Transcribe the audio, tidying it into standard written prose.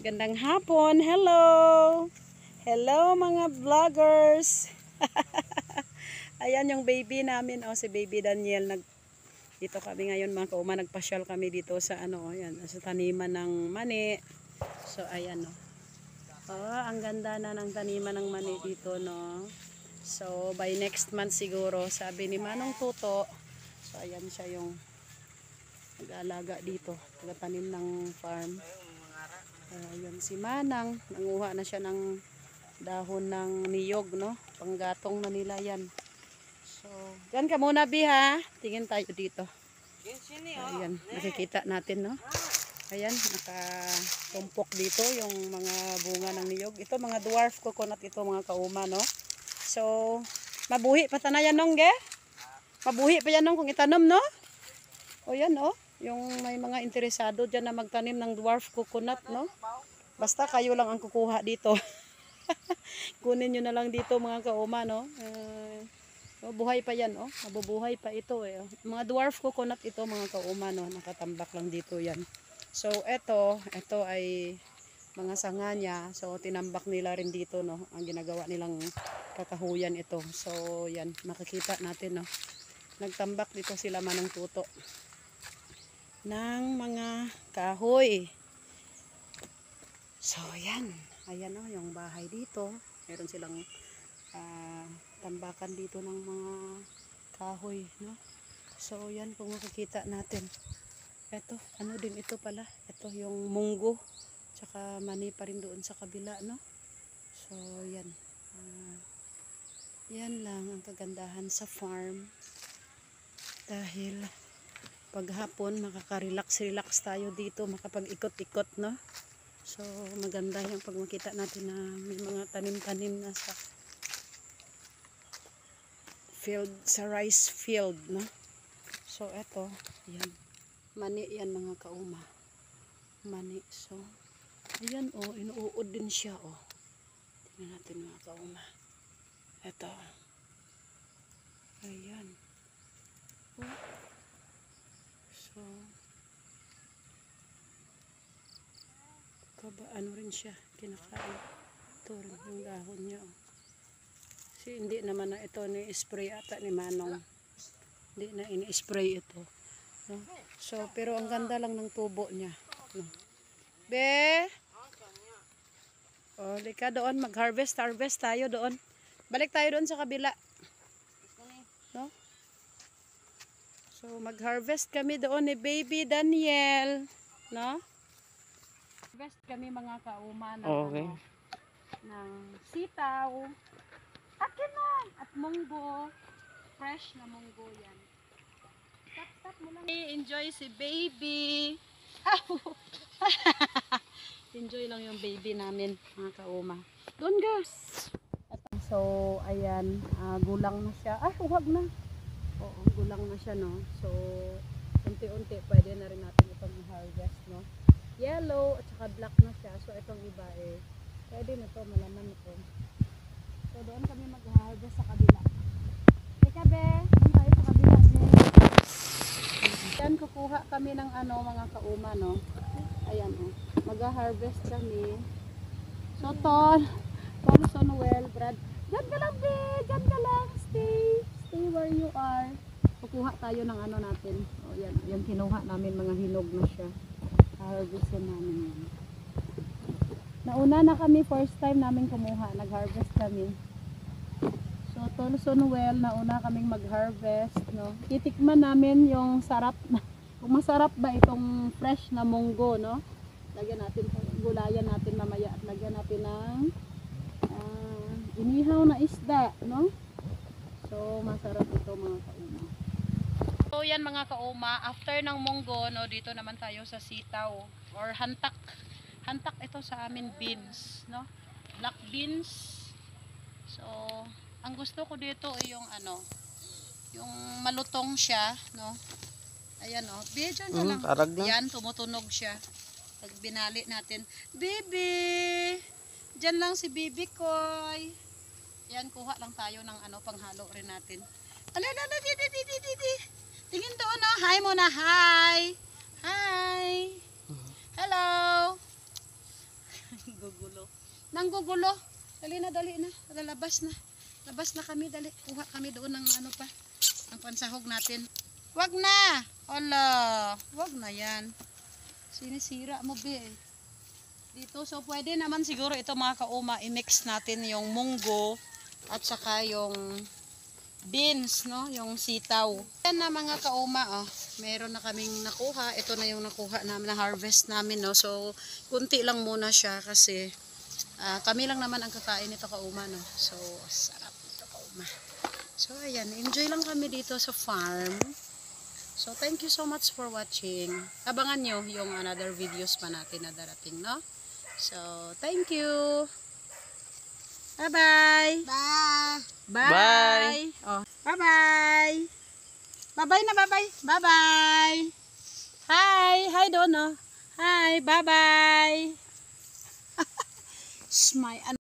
Gandang hapon. Hello. Hello mga vloggers. Ayan yung baby namin. Si baby Daniel. Dito kami ngayon mga kauma. Nagpasyal kami dito sa ayan, sa taniman ng mani. So ayan ang ganda na ng taniman ng mani dito no. So by next month siguro sabi ni Manong Tuto. So ayan siya yung nag-aalaga dito. Taga-tanim ng farm. Ayan si Manang, nanguha na siya ng dahon ng niyog, no? Panggatong na nila yan. So, yan ka muna, Bi, ha? Tingin tayo dito. Ayan, nakikita natin, no? Ayan, nakatumpok dito yung mga bunga ng niyog. Ito, mga dwarf coconut ito, mga kauma, no? So, mabuhi pa tanayan nung, ge? Mabuhi pa yan nung kung itanom, no? O yan, yung may mga interesado dyan na magtanim ng dwarf coconut, no? Basta kayo lang ang kukuha dito. Kunin nyo na lang dito mga kauma, no? Buhay pa yan, mabubuhay pa ito, Mga dwarf coconut ito mga kauma, no? Nakatambak lang dito yan. So, ito ay mga sanga niya. So, tinambak nila rin dito, no? Ang ginagawa nilang kakahuyan ito. So, yan, makikita natin, no? Nagtambak dito sila Manong Tuto ng mga kahoy. So yan, ayan yung bahay dito. Meron silang tambakan dito ng mga kahoy, no? So yan, kung makikita natin. Ito, din ito pala. Ito yung munggo. Tsaka mani pa rin doon sa kabila, no? So yan. Yan lang ang kagandahan sa farm. Dahil paghapon makaka-relax tayo dito, makapag-ikot-ikot, no? So maganda yung pag makita natin na may mga tanim-tanim na sa field, sa rice field, no? So eto, yan. Mani yan mga kauma. Mani. So ayan inuud din siya, Tingnan natin mga kauma. Eto. Ayan. So, rin siya, kinakain. Ito rin yung dahon niya, Kasi hindi naman na ito ni-spray ata ni Manong. Hindi na ini-spray ito. No? So, pero ang ganda lang ng tubo niya. No? Be! Lika doon, mag-harvest tayo doon. Balik tayo doon sa kabila. No? So, mag-harvest kami doon ni Baby Daniel. No? Harvest kami mga kauma ng, ng sitaw. Akin na! At munggo. Fresh na munggo yan. Stop mo lang. Enjoy si Baby. Enjoy lang yung baby namin mga kauma. Doon guys. So, ayan. Gulang na siya. Huwag na. Oo, gulang na siya, no? So, unti-unti pwede na rin natin itong harvest, no? Yellow at saka black na siya. So, itong iba pwede na ito, malaman ito. So, doon kami mag-harvest sa kabila. Teka, be. Doon tayo sa kabila, be. Yan, kukuha kami ng mga kauma, no? Ayan, mag-harvest kami. So, Tol, Noel, Brad. Diyan ka lang, be. Diyan ka lang. Stay where you are. Kukuha tayo ng natin. Yan. Yan kinuha namin, mga hinog na siya. Harvestin namin yan. Nauna na kami, first time namin kumuha. Nag-harvest kami. So, Tolso Noel, nauna kaming mag-harvest, no? Titikman namin yung sarap na, kung masarap ba itong fresh na munggo, no? Lagyan natin, gulayan natin mamaya at lagyan natin ng inihaw na isda, no? So, masarap ito mga kauma. So, yan mga kauma, after ng munggo, no, dito naman tayo sa sitaw or hantak. Hantak ito sa amin beans, no? Black beans. So, ang gusto ko dito ay yung yung malutong siya, no? Ayan, Diyan ka lang. Yan, tumutunog siya. Pag binali natin, Baby! Diyan lang si Baby Koy. Yan, kuha lang tayo ng panghalo rin natin. Alala, di. Tingin doon, Hi muna, hi! Hi! Hello! Nanggugulo. Dali na. Labas na. Labas na kami, dali. Kuha kami doon ng ano pa. Ang pansahog natin. Wag na! Ala, wag na yan. Sinisira mo, be. Dito, so pwede naman siguro ito mga kauma, i-mix natin yung munggo at saka yung beans, no? Yung sitaw. Yan na mga kauma, oh. Meron na kaming nakuha. Ito na yung nakuha namin, na harvest namin, no? So, kunti lang muna siya kasi kami lang naman ang kakain nito kauma, no? So, sarap ito kauma. So, ayan. Enjoy lang kami dito sa farm. So, thank you so much for watching. Abangan nyo yung another videos pa natin na darating, no? So, thank you. Bye-bye. Bye. Bye. Oh, bye-bye. Bye-bye na, bye-bye. Bye-bye. Hi. Hi, Dono. Hi. Bye-bye. Smile.